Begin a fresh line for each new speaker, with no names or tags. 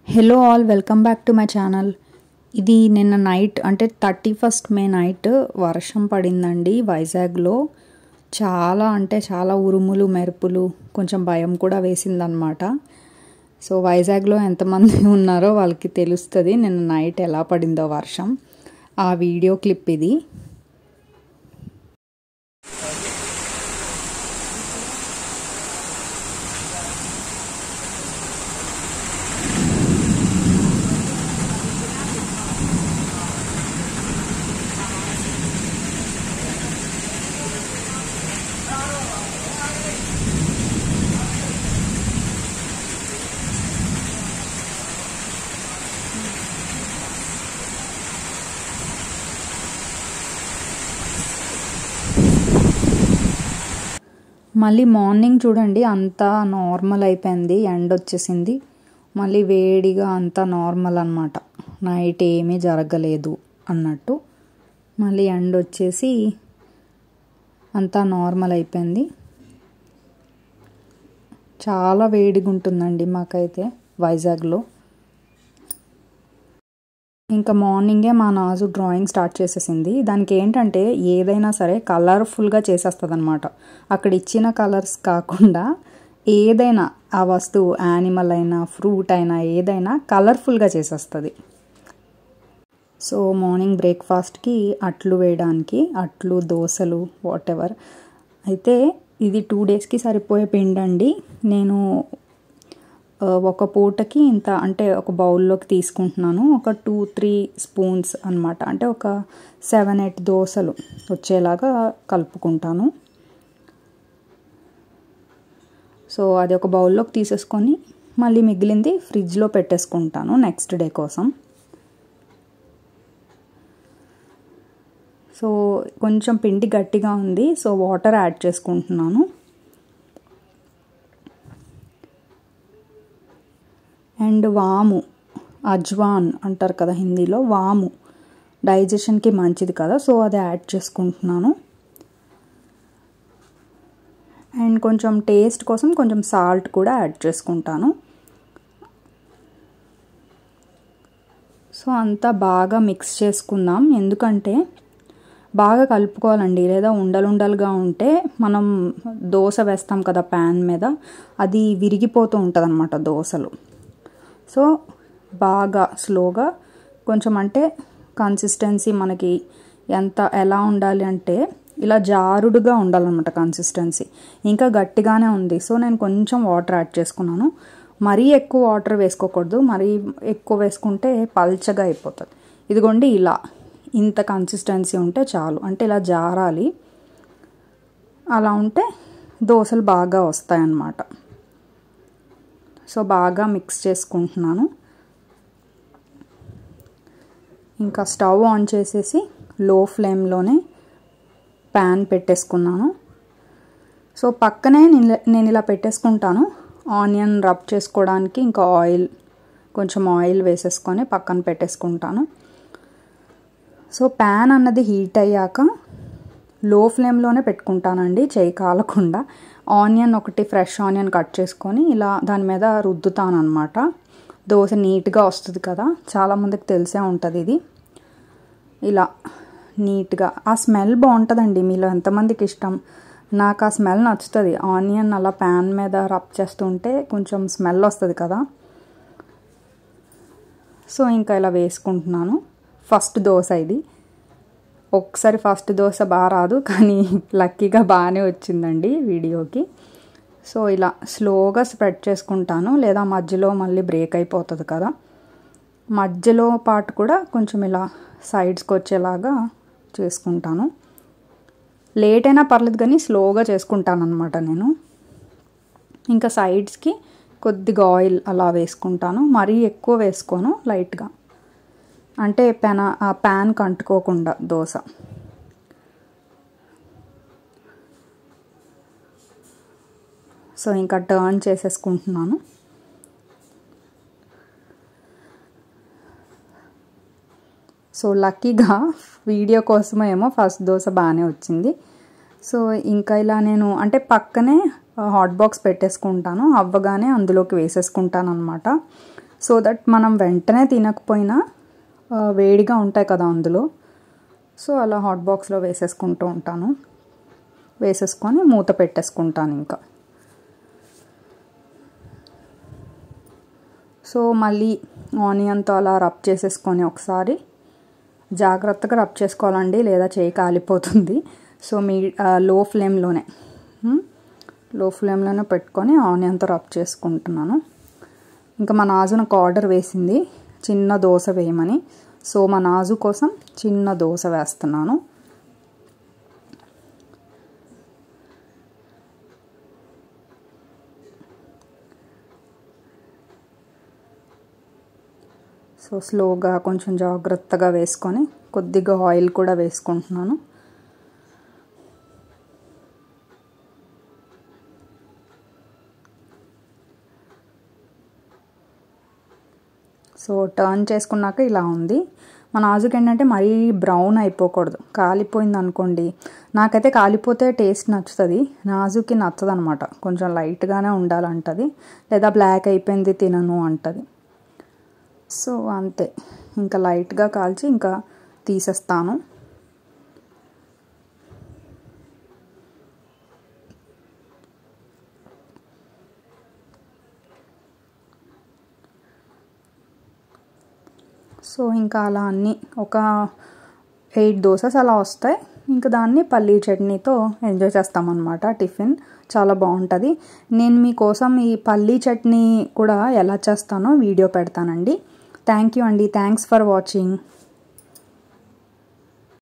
Hello all, welcome back to my channel. ఇది నిన్న night అంటే 31st మే నైట్ వర్షం పడిందండి వైజాగ్లో. చాలా అంటే చాలా ఉరుములు మెరుపులు, కొంచెం భయం కూడా వేసిందనమాట. సో వైజాగ్లో ఎంతమంది ఉన్నారో వాళ్ళకి తెలుస్తుంది నిన్న నైట్ ఎలా పడిందో వర్షం. ఆ వీడియో క్లిప్ ఇది. మళ్ళీ మార్నింగ్ చూడండి, అంతా నార్మల్ అయిపోయింది, ఎండ వచ్చేసింది. మళ్ళీ వేడిగా అంతా నార్మల్ అన్నమాట. నైట్ ఏమీ జరగలేదు అన్నట్టు మళ్ళీ ఎండ వచ్చేసి అంతా నార్మల్ అయిపోయింది. చాలా వేడిగా ఉంటుందండి మాకైతే వైజాగ్లో. ఇంకా మార్నింగే మా నాజు డ్రాయింగ్ స్టార్ట్ చేసేసింది. దానికి ఏంటంటే ఏదైనా సరే కలర్ఫుల్గా చేసేస్తుంది అనమాట. అక్కడ ఇచ్చిన కలర్స్ కాకుండా ఏదైనా ఆ వస్తువు, యానిమల్ అయినా ఫ్రూట్ అయినా ఏదైనా కలర్ఫుల్గా చేసేస్తుంది. సో మార్నింగ్ బ్రేక్ఫాస్ట్కి అట్లు వేయడానికి, అట్లు దోశలు వాట్ ఎవర్. అయితే ఇది 2 డేస్కి సరిపోయే పిండి అండి. నేను ఒక పూటకి ఇంత అంటే ఒక బౌల్లోకి తీసుకుంటున్నాను. ఒక 2-3 స్పూన్స్ అనమాట. అంటే ఒక 7-8 దోశలు వచ్చేలాగా కలుపుకుంటాను. సో అది ఒక బౌల్లోకి తీసేసుకొని మళ్ళీ మిగిలింది ఫ్రిడ్జ్లో పెట్టేసుకుంటాను నెక్స్ట్ డే కోసం. సో కొంచెం పిండి గట్టిగా ఉంది, సో వాటర్ యాడ్ చేసుకుంటున్నాను. అండ్ వాము, అజ్వాన్ అంటారు కదా హిందీలో, వాము డైజెషన్కి మంచిది కదా, సో అది యాడ్ చేసుకుంటున్నాను. అండ్ కొంచెం టేస్ట్ కోసం కొంచెం సాల్ట్ కూడా యాడ్ చేసుకుంటాను. సో అంతా బాగా మిక్స్ చేసుకుందాం. ఎందుకంటే బాగా కలుపుకోవాలండి, లేదా ఉండలుండలుగా ఉంటే మనం దోశ వేస్తాం కదా ప్యాన్ మీద, అది విరిగిపోతూ ఉంటుంది అన్నమాట దోశలు. సో బాగా స్లోగా కొంచెం, అంటే కన్సిస్టెన్సీ మనకి ఎలా ఉండాలి అంటే ఇలా జారుడుగా ఉండాలన్నమాట కన్సిస్టెన్సీ. ఇంకా గట్టిగానే ఉంది, సో నేను కొంచెం వాటర్ యాడ్ చేసుకున్నాను. మరీ ఎక్కువ వాటర్ వేసుకోకూడదు, మరీ ఎక్కువ వేసుకుంటే పల్చగా అయిపోతుంది. ఇదిగోండి ఇలా ఇంత కన్సిస్టెన్సీ ఉంటే చాలు, అంటే ఇలా జారాలి. అలా ఉంటే దోశలు బాగా వస్తాయన్నమాట. సో బాగా మిక్స్ చేసుకుంటున్నాను. ఇంకా స్టవ్ ఆన్ చేసేసి లో ఫ్లేమ్లోనే ప్యాన్ పెట్టేసుకున్నాను. సో పక్కనే నేను ఇలా పెట్టేసుకుంటాను ఆనియన్ రబ్ చేసుకోవడానికి. ఇంకా కొంచెం ఆయిల్ వేసేసుకొని పక్కన పెట్టేసుకుంటాను. సో ప్యాన్ అన్నది హీట్ అయ్యాక లో ఫ్లేమ్లోనే పెట్టుకుంటానండి, చేయి కాలకుండా. ఆనియన్ ఒకటి ఫ్రెష్ ఆనియన్ కట్ చేసుకొని ఇలా దాని మీద రుద్దుతాను అనమాట. దోశ నీట్గా వస్తుంది కదా, చాలామందికి తెలిసే ఉంటుంది ఇది. ఇలా నీట్గా ఆ స్మెల్ బాగుంటుందండి. మీలో ఎంతమందికి ఇష్టం? నాకు ఆ స్మెల్ నచ్చుతుంది. ఆనియన్ అలా ప్యాన్ మీద రబ్ చేస్తుంటే కొంచెం స్మెల్ వస్తుంది కదా. సో ఇంకా ఇలా వేసుకుంటున్నాను. ఫస్ట్ దోశ ఇది. ఒకసారి ఫస్ట్ దోశ బాగా రాదు, కానీ లక్కీగా బాగానే వచ్చిందండి వీడియోకి. సో ఇలా స్లోగా స్ప్రెడ్ చేసుకుంటాను, లేదా మధ్యలో మళ్ళీ బ్రేక్ అయిపోతుంది కదా. మధ్యలో పాటు కూడా కొంచెం ఇలా సైడ్స్కి వచ్చేలాగా చేసుకుంటాను. లేట్ అయినా పర్లేదు కానీ స్లోగా చేసుకుంటాను అనమాట నేను. ఇంకా సైడ్స్కి కొద్దిగా ఆయిల్ అలా వేసుకుంటాను, మరీ ఎక్కువ వేసుకోను, లైట్గా, అంటే ప్యాన్కి అంటుకోకుండా దోశ. సో ఇంకా టర్న్ చేసేసుకుంటున్నాను. సో లక్కీగా వీడియో కోసమేమో ఫస్ట్ దోశ బాగానే వచ్చింది. సో ఇంకా ఇలా నేను అంటే పక్కనే హాట్ బాక్స్ పెట్టేసుకుంటాను, అవ్వగానే అందులోకి వేసేసుకుంటాను అనమాట. సో దట్ మనం వెంటనే తినకపోయినా వేడిగా ఉంటాయి కదా అందులో. సో అలా హాట్ బాక్స్లో వేసేసుకుంటూ ఉంటాను. వేసేసుకొని మూత పెట్టేసుకుంటాను ఇంకా. సో మళ్ళీ ఆనియన్తో అలా రబ్ చేసేసుకొని ఒకసారి జాగ్రత్తగా రబ్ చేసుకోవాలండి, లేదా చేయి కాలిపోతుంది. సో లో ఫ్లేమ్లోనే పెట్టుకొని ఆనియన్తో రబ్ చేసుకుంటున్నాను. ఇంకా మా నాజు నాకు ఆర్డర్ వేసింది చిన్న దోశ వేయమని. సో మా నాజు కోసం చిన్న దోశ వేస్తున్నాను. సో స్లోగా కొంచెం జాగ్రత్తగా వేసుకొని కొద్దిగా ఆయిల్ కూడా వేసుకుంటున్నాను. సో టర్న్ చేసుకున్నాక ఇలా ఉంది. మన నాజుకి ఏంటంటే మరీ బ్రౌన్ అయిపోకూడదు, కాలిపోయింది అనుకోండి. నాకైతే కాలిపోతే టేస్ట్ నచ్చుతుంది, నాజుకి నచ్చదు అనమాట. కొంచెం లైట్గానే ఉండాలంటది, లేదా బ్లాక్ అయిపోయింది తినను అంటది. సో అంతే, ఇంకా లైట్గా కాల్చి ఇంకా తీసేస్తాను. సో ఇంకా అలా అన్నీ ఒక 8 దోసెస్ అలా వస్తాయి. ఇంకా దాన్ని పల్లీ చట్నీతో ఎంజాయ్ చేస్తామన్నమాట. టిఫిన్ చాలా బాగుంటుంది. నేను మీకోసం ఈ పల్లీ చట్నీ కూడా ఎలా చేస్తానో వీడియో పెడతానండి. థ్యాంక్ యూ అండి. Thanks for watching.